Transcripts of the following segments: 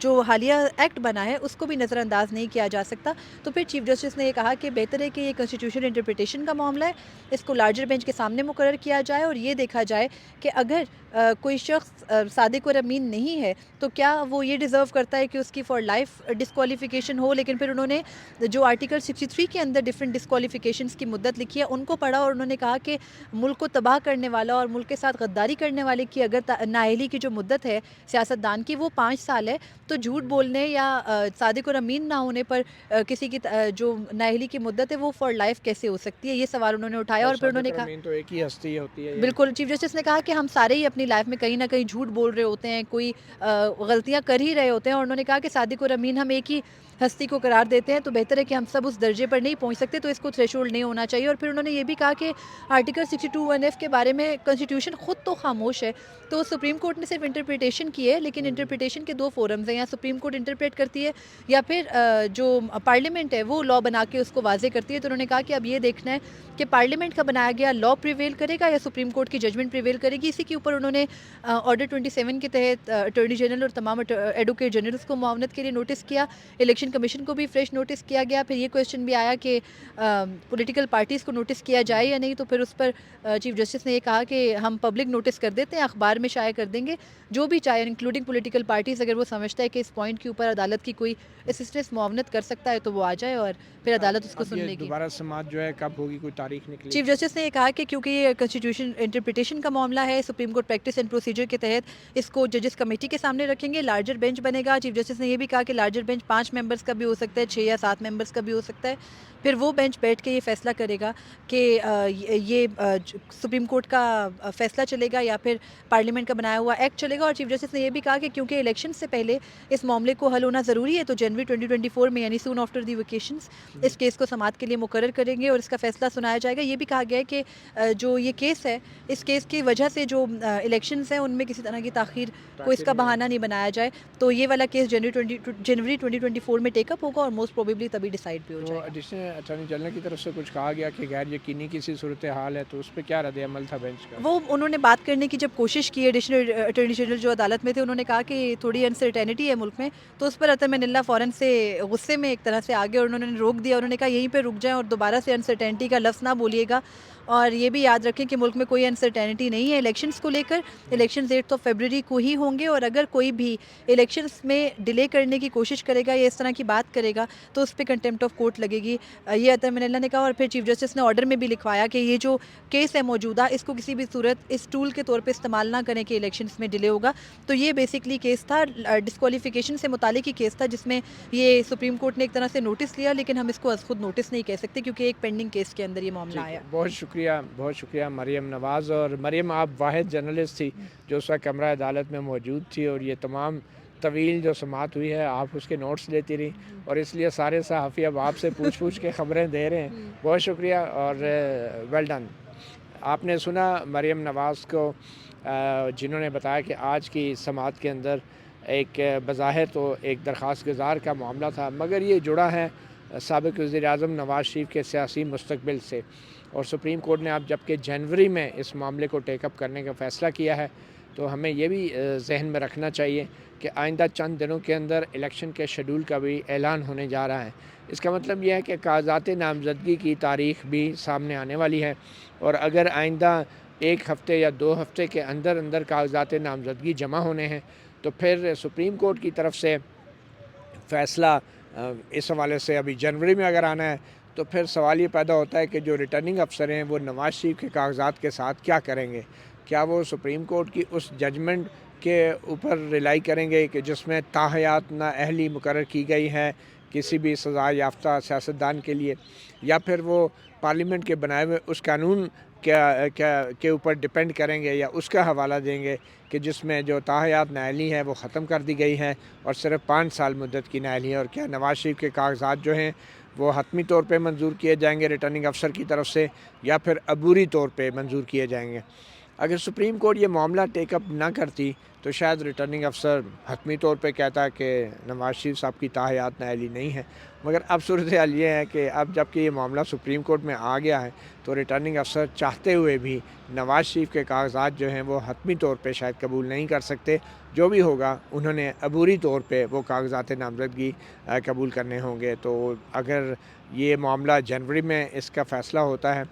جو حالیہ ایکٹ بنا ہے اس کو بھی نظر انداز نہیں کیا جا سکتا. تو پھر چیف جسٹس نے یہ کہا کہ بہتر ہے کہ یہ کنسٹیٹیوشن انٹرپریٹیشن کا معاملہ ہے, اس کو لارجر بینچ کے سامنے مقرر کیا جائے اور یہ دیکھا جائے کہ اگر کوئی شخص صادق اور امین نہیں ہے تو کیا وہ یہ ڈیزرو کرتا ہے کہ اس کی فار لائف ڈسکوالیفیکیشن ہو. لیکن پھر انہوں نے جو آرٹیکل 63 کے اندر ڈفرینٹ ڈسکوالیفیکیشنس کی مدت لکھی ہے ان کو پڑھا, اور انہوں نے کہا کہ ملک کو تباہ کرنے والا اور ملک کے ساتھ غداری کرنے والے کی اگر نااہلی کی جو مدت ہے سیاستدان کی وہ 5 سال ہے, تو جھوٹ بولنے یا صادق اور امین نہ ہونے پر کسی کی جو نااہلی کی مدت ہے وہ فار لائف کیسے ہو سکتی ہے, یہ سوال انہوں نے اٹھایا. اور پھر انہوں نے صادق کہا امین تو ایک ہی ہستی ہوتی ہے. بالکل, چیف جسٹس نے کہا کہ ہم سارے ہی اپنی لائف میں کہیں نہ کہیں جھوٹ بول رہے ہوتے ہیں, کوئی غلطیاں کر ہی رہے ہوتے ہیں, اور انہوں نے کہا کہ صادق اور امین ہم ایک ہی ہستی کو قرار دیتے ہیں, تو بہتر ہے کہ ہم سب اس درجے پر نہیں پہنچ سکتے, تو اس کو تھریشولڈ نہیں ہونا چاہیے. اور پھر انہوں نے یہ بھی کہا کہ آرٹیکل 62(1)(f) کے بارے میں کنسٹیٹیوشن خود تو خاموش ہے, تو سپریم کورٹ نے صرف انٹرپریٹیشن کی ہے, لیکن انٹرپریٹیشن کے 2 فورمز ہیں, یا سپریم کورٹ انٹرپریٹ کرتی ہے یا پھر جو پارلیمنٹ ہے وہ لا بنا کے اس کو واضح کرتی ہے. تو انہوں نے کہا کہ اب یہ دیکھنا ہے کہ پارلیمنٹ کا بنایا گیا لا پریویل کرے گا یا سپریم کورٹ کی ججمنٹ پریویل کرے گی. اسی کے اوپر انہوں نے آرڈر 27 کے تحت اٹارنی جنرل اور تمام ایڈوکیٹ جنرلز کو معاونت کے لیے نوٹس کیا, الیکشن کمیشن کو بھی فریش نوٹس کیا گیا. پھر یہ کویشچن بھی آیا کہ پولیٹیکل پارٹیز کو نوٹس کیا جائے یا نہیں, تو پھر اس پر چیف جسٹس نے یہ کہا کہ ہم پبلک نوٹس کر دیتے ہیں, اخبار میں شائع کر دیں گے, جو بھی چاہے انکلوڈنگ پولیٹیکل پارٹیز, اگر وہ سمجھتا ہے کہ اس پوائنٹ کے اوپر عدالت کی کوئی اسسٹنس معاونت کر سکتا ہے تو وہ آ جائے اور پھر عدالت اس کو سن یہ لے گی. دوبارہ سماعت جو ہے کب ہوگی, کوئی تاریخ نکلی؟ چیف جسٹس نے یہ کہا کہ کیونکہ یہ کنسٹیٹیوشن انٹرپریٹیشن کا معاملہ ہے, supreme court practice and procedure کے تحت اس کو ججز کمیٹی کے سامنے رکھیں گے, لارجر بینچ بنے گا. چیف جسٹس نے یہ بھی کہا کہ لارجر بینچ 5 ممبرس کا بھی ہو سکتا ہے, 6 یا 7 ممبرس کا بھی ہو سکتا ہے. پھر وہ بینچ بیٹھ کے یہ فیصلہ کرے گا کہ یہ سپریم کورٹ کا فیصلہ چلے گا یا پھر پارلیمنٹ کا بنایا ہوا ایکٹ چلے گا. اور چیف جسٹس نے یہ بھی کہا کہ کیونکہ الیکشن سے پہلے اس معاملے کو حل ہونا ضروری ہے, تو جنوری 2024 میں یعنی سون آفٹر دی ویکیشنز اس کیس کو سماعت کے لیے مقرر کریں گے اور اس کا فیصلہ سنایا جائے گا. یہ بھی کہا گیا ہے کہ جو یہ کیس ہے, اس کیس کی وجہ سے جو الیکشنز ہیں ان میں کسی طرح کی تاخیر کو اس کا بہانہ نہیں بنایا جائے, تو یہ والا کیس جنوری 2024 میں ٹیک اپ ہوگا اور موسٹ پروبیبلی تبھی ڈیسائیڈ بھی ہو جائے گا. ایڈیشنل اٹارنی جنرل کی طرف سے کچھ کہا گیا کہ غیر یقینی کسی صورتحال ہے, تو اس پہ کیا رد عمل تھا بینچ کا؟ وہ انہوں نے بات کرنے کی جب کوشش کی, ایڈیشنل اٹارنی جنرل جو عدالت میں تھے, انہوں نے کہا کہ تھوڑی انسرٹینٹی ہے ملک میں, تو اس پر اطہر اللہ فوراً سے غصے میں ایک طرح سے آگے اور انہوں نے روک دیا. انہوں نے کہا یہیں پہ رک جائیں اور دوبارہ سے انسرٹینٹی کا لفظ نہ بولیے گا, اور یہ بھی یاد رکھیں کہ ملک میں کوئی انسرٹینٹی نہیں ہے الیکشنز کو لے کر. الیکشنز 8 فیبروری کو ہی ہوں گے, اور اگر کوئی بھی الیکشنز میں ڈیلے کرنے کی کوشش کرے گا یا اس طرح کی بات کرے گا تو اس پہ کنٹیمپٹ آف کورٹ لگے گی, یہ اطہر اللہ نے کہا. اور پھر چیف جسٹس نے آرڈر میں بھی لکھوایا کہ یہ جو کیس ہے موجودہ, اس کو کسی بھی صورت اس ٹول کے طور پہ استعمال نہ کریں کہ الیکشنز میں ڈیلے ہوگا. تو یہ بیسکلی کیس تھا, ڈسکوالیفیکیشن سے متعلق ہی کیس تھا, جس میں یہ سپریم کورٹ نے ایک طرح سے نوٹس لیا, لیکن ہم اس کو از خود نوٹس نہیں کہہ سکتے کیونکہ ایک پینڈنگ کیس کے اندر یہ معاملہ آیا. بہت شکریہ مریم نواز. اور مریم, آپ واحد جرنلسٹ تھی جو اس وقت کمرہ عدالت میں موجود تھی, اور یہ تمام طویل جو سماعت ہوئی ہے آپ اس کے نوٹس لیتی رہی, اور اس لیے سارے صحافی اب آپ سے پوچھ کے خبریں دے رہے ہیں. بہت شکریہ اور ویل ڈن. آپ نے سنا مریم نواز کو, جنہوں نے بتایا کہ آج کی سماعت کے اندر ایک بظاہر تو ایک درخواست گزار کا معاملہ تھا, مگر یہ جڑا ہے سابق وزیر اعظم نواز شریف کے سیاسی مستقبل سے, اور سپریم کورٹ نے اب جبکہ جنوری میں اس معاملے کو ٹیک اپ کرنے کا فیصلہ کیا ہے, تو ہمیں یہ بھی ذہن میں رکھنا چاہیے کہ آئندہ چند دنوں کے اندر الیکشن کے شیڈول کا بھی اعلان ہونے جا رہا ہے. اس کا مطلب یہ ہے کہ کاغذات نامزدگی کی تاریخ بھی سامنے آنے والی ہے, اور اگر آئندہ 1 ہفتے یا 2 ہفتے کے اندر کاغذات نامزدگی جمع ہونے ہیں, تو پھر سپریم کورٹ کی طرف سے فیصلہ اس حوالے سے ابھی جنوری میں اگر آنا ہے, تو پھر سوال یہ پیدا ہوتا ہے کہ جو ریٹرننگ افسر ہیں وہ نواز شریف کے کاغذات کے ساتھ کیا کریں گے. کیا وہ سپریم کورٹ کی اس ججمنٹ کے اوپر ریلائی کریں گے کہ جس میں تاحیات نااہلی مقرر کی گئی ہے کسی بھی سزا یافتہ سیاستدان کے لیے, یا پھر وہ پارلیمنٹ کے بنائے ہوئے اس قانون کے اوپر ڈپینڈ کریں گے یا اس کا حوالہ دیں گے کہ جس میں جو تاحیات نااہلی ہے وہ ختم کر دی گئی ہے اور صرف 5 سال مدت کی نااہلی ہے. اور کیا نواز شریف کے کاغذات جو ہیں وہ حتمی طور پہ منظور کیے جائیں گے ریٹرننگ افسر کی طرف سے, یا پھر عبوری طور پہ منظور کیے جائیں گے. اگر سپریم کورٹ یہ معاملہ ٹیک اپ نہ کرتی تو شاید ریٹرننگ افسر حتمی طور پہ کہتا کہ نواز شریف صاحب کی تاحیات نااہلی نہیں ہے، مگر اب صورتحال یہ ہے کہ اب جب کہ یہ معاملہ سپریم کورٹ میں آ گیا ہے تو ریٹرننگ افسر چاہتے ہوئے بھی نواز شریف کے کاغذات جو ہیں وہ حتمی طور پہ شاید قبول نہیں کر سکتے۔ جو بھی ہوگا انہوں نے عبوری طور پہ وہ کاغذات نامزدگی قبول کرنے ہوں گے۔ تو اگر یہ معاملہ جنوری میں اس کا فیصلہ ہوتا ہے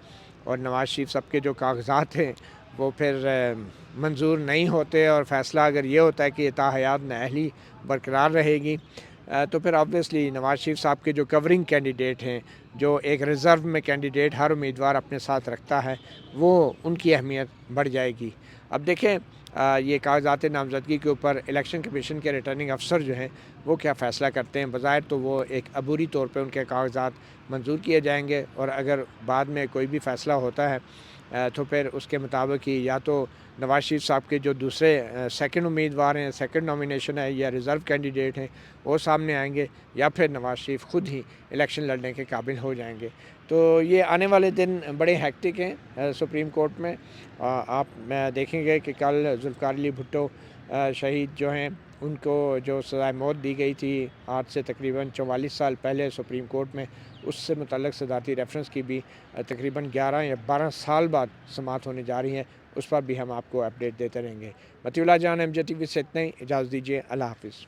اور نواز شریف صاحب کے جو کاغذات ہیں وہ پھر منظور نہیں ہوتے اور فیصلہ اگر یہ ہوتا ہے کہ تاحیات نااہلی برقرار رہے گی، تو پھر آبویسلی نواز شریف صاحب کے جو کورنگ کینڈیڈیٹ ہیں، جو ایک ریزرو میں کینڈیڈیٹ ہر امیدوار اپنے ساتھ رکھتا ہے، وہ ان کی اہمیت بڑھ جائے گی۔ اب دیکھیں یہ کاغذات نامزدگی کے اوپر الیکشن کمیشن کے ریٹرننگ افسر جو ہیں وہ کیا فیصلہ کرتے ہیں۔ بظاہر تو وہ ایک عبوری طور پہ ان کے کاغذات منظور کیے جائیں گے، اور اگر بعد میں کوئی بھی فیصلہ ہوتا ہے تو پھر اس کے مطابق ہی یا تو نواز شریف صاحب کے جو دوسرے سیکنڈ امیدوار ہیں، سیکنڈ نامینیشن ہے یا ریزرو کینڈیڈیٹ ہیں، وہ سامنے آئیں گے، یا پھر نواز شریف خود ہی الیکشن لڑنے کے قابل ہو جائیں گے۔ تو یہ آنے والے دن بڑے ہیکٹک ہیں سپریم کورٹ میں۔ آپ دیکھیں گے کہ کل ذوالفقار علی بھٹو شہید جو ہیں ان کو جو سزائے موت دی گئی تھی آج سے تقریباً 44 سال پہلے سپریم کورٹ میں، اس سے متعلق صدارتی ریفرنس کی بھی تقریباً 11 یا 12 سال بعد سماعت ہونے جا رہی ہیں، اس پر بھی ہم آپ کو اپڈیٹ دیتے رہیں گے۔ مطیع اللہ جان، MJ TV سے اتنا ہی، اجازت دیجیے، اللہ حافظ۔